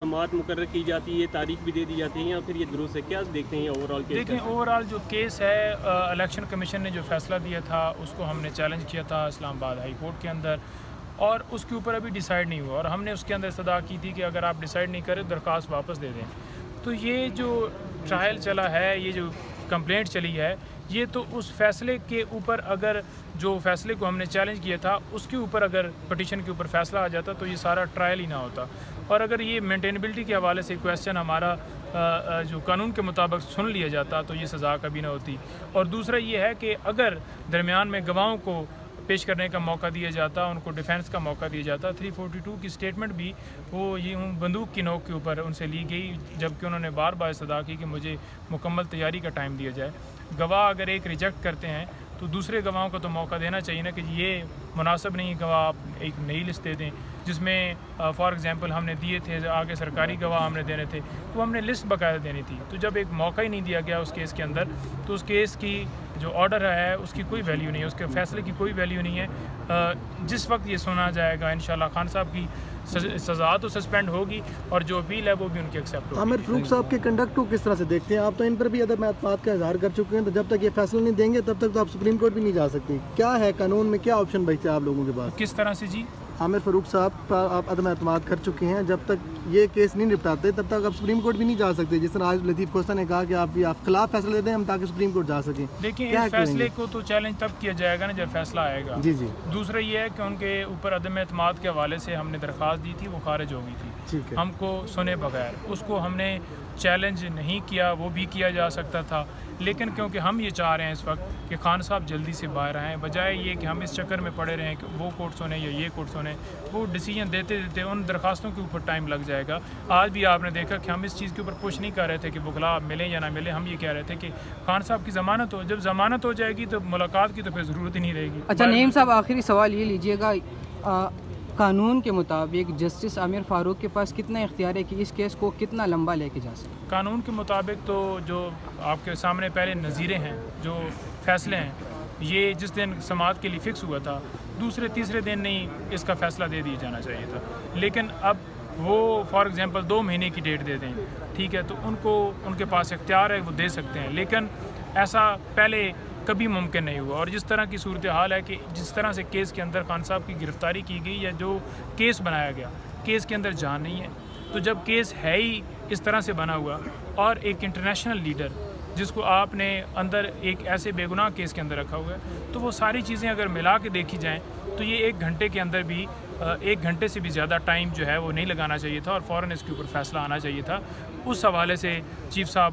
समाअत मुकर्रर की जाती है, तारीख भी दे दी जाती है या फिर ये दुरुस्त है? क्या देखते हैं ओवरऑल केस? देखें, ओवरऑल जो केस है, इलेक्शन कमीशन ने जो फैसला दिया था उसको हमने चैलेंज किया था इस्लामाबाद हाई कोर्ट के अंदर, और उसके ऊपर अभी डिसाइड नहीं हुआ, और हमने उसके अंदर सदा की थी कि अगर आप डिसाइड नहीं करें दरख्वास्त वापस दे दें। तो ये जो ट्रायल चला है, ये जो कंप्लेंट चली है, ये तो उस फैसले के ऊपर, अगर जो फैसले को हमने चैलेंज किया था उसके ऊपर अगर पटिशन के ऊपर फैसला आ जाता तो ये सारा ट्रायल ही ना होता। और अगर ये मेंटेनेबिलिटी के हवाले से क्वेश्चन हमारा जो कानून के मुताबिक सुन लिया जाता तो ये सज़ा कभी ना होती। और दूसरा ये है कि अगर दरमियान में गवाहों को पेश करने का मौका दिया जाता, उनको डिफेंस का मौका दिया जाता, 342 की स्टेटमेंट भी वो ये बंदूक की नोक के ऊपर उनसे ली गई, जबकि उन्होंने बार बार सदा की कि मुझे मुकम्मल तैयारी का टाइम दिया जाए। गवाह अगर एक रिजेक्ट करते हैं तो दूसरे गवाहों को तो मौका देना चाहिए ना कि ये मुनासिब नहीं गवाह, आप एक नई लिस्ट दे दें जिसमें फॉर एग्ज़ाम्पल हमने दिए थे, आगे सरकारी गवाह हमने देने थे तो हमने लिस्ट बाकायदा देनी थी। तो जब एक मौका ही नहीं दिया गया उस केस के अंदर, तो उस केस की जो ऑर्डर है उसकी कोई वैल्यू नहीं है, उसके फैसले की कोई वैल्यू नहीं है। जिस वक्त ये सुना जाएगा इंशाल्लाह खान साहब की सज़ा तो सस्पेंड होगी और जो अपील है वो भी उनकी एक्सेप्ट होगी। आमिर फ़ारूक साहब के कंडक्ट को किस तरह से देखते हैं आप? तो इन पर भी अदम एतमाद का इजहार कर चुके हैं, तो जब तक ये फैसला नहीं देंगे तब तक तो आप सुप्रीम कोर्ट भी नहीं जा सकती। क्या है कानून में, क्या ऑप्शन बचते हैं आप लोगों के पास? किस तरह से जी? आमिर फ़ारूक साहब आप अदम एतमाद कर चुके हैं, जब तक ये केस नहीं निपटाते तब तक आप सुप्रीम कोर्ट भी नहीं जा सकते। जिस तरह आज लतीफ़ खोस्ता ने कहा कि आप खिलाफ फैसला दे दें हम ताकि सुप्रीम कोर्ट जा सकें। देखिए, इस फैसले को तो चैलेंज तब किया जाएगा ना जब फैसला आएगा। जी जी। दूसरा ये है कि उनके ऊपर अदम एतमाद के हवाले से हमने दरख्वास्त दी थी, वो खारिज हो गई थी। ठीक है। हमको सुने बगैर उसको हमने चैलेंज नहीं किया, वो भी किया जा सकता था, लेकिन क्योंकि हम ये चाह रहे हैं इस वक्त कि खान साहब जल्दी से बाहर आएँ, बजाय ये कि हम इस चक्कर में पड़े रहें कि वो कोर्ट सुने या ये कोर्ट सुने, वो डिसीजन देते देते उन दरखास्तों के ऊपर टाइम लग जाएगा। आज भी आपने देखा कि हम इस चीज़ के ऊपर पुश नहीं कर रहे थे कि बुखला मिले या ना मिले, हम ये कह रहे थे कि खान साहब की ज़मानत हो, जब ज़मानत हो जाएगी तो मुलाकात की तो फिर ज़रूरत ही नहीं रहेगी। अच्छा नईम साहब, आखिरी सवाल ये लीजिएगा, कानून के मुताबिक जस्टिस आमिर फ़ारूक के पास कितना इख्तियार है कि इस केस को कितना लंबा लेके जा सके? कानून के मुताबिक तो जो आपके सामने पहले नज़ीरे हैं, जो फैसले हैं, ये जिस दिन समाअत के लिए फ़िक्स हुआ था दूसरे तीसरे दिन नहीं इसका फ़ैसला दे दिया जाना चाहिए था। लेकिन अब वो फॉर एग्ज़ाम्पल 2 महीने की डेट दे दें, ठीक है, तो उनको उनके पास इख्तियार है, वो दे सकते हैं, लेकिन ऐसा पहले कभी मुमकिन नहीं हुआ। और जिस तरह की सूरत हाल है कि जिस तरह से केस के अंदर खान साहब की गिरफ़्तारी की गई या जो केस बनाया गया, केस के अंदर जान नहीं है, तो जब केस है ही इस तरह से बना हुआ और एक इंटरनेशनल लीडर जिसको आपने अंदर एक ऐसे बेगुनाह केस के अंदर रखा हुआ है, तो वो सारी चीज़ें अगर मिला के देखी जाएँ तो ये 1 घंटे के अंदर भी 1 घंटे से भी ज़्यादा टाइम जो है वो नहीं लगाना चाहिए था और फ़ौरन इसके ऊपर फैसला आना चाहिए था। उस हवाले से चीफ साहब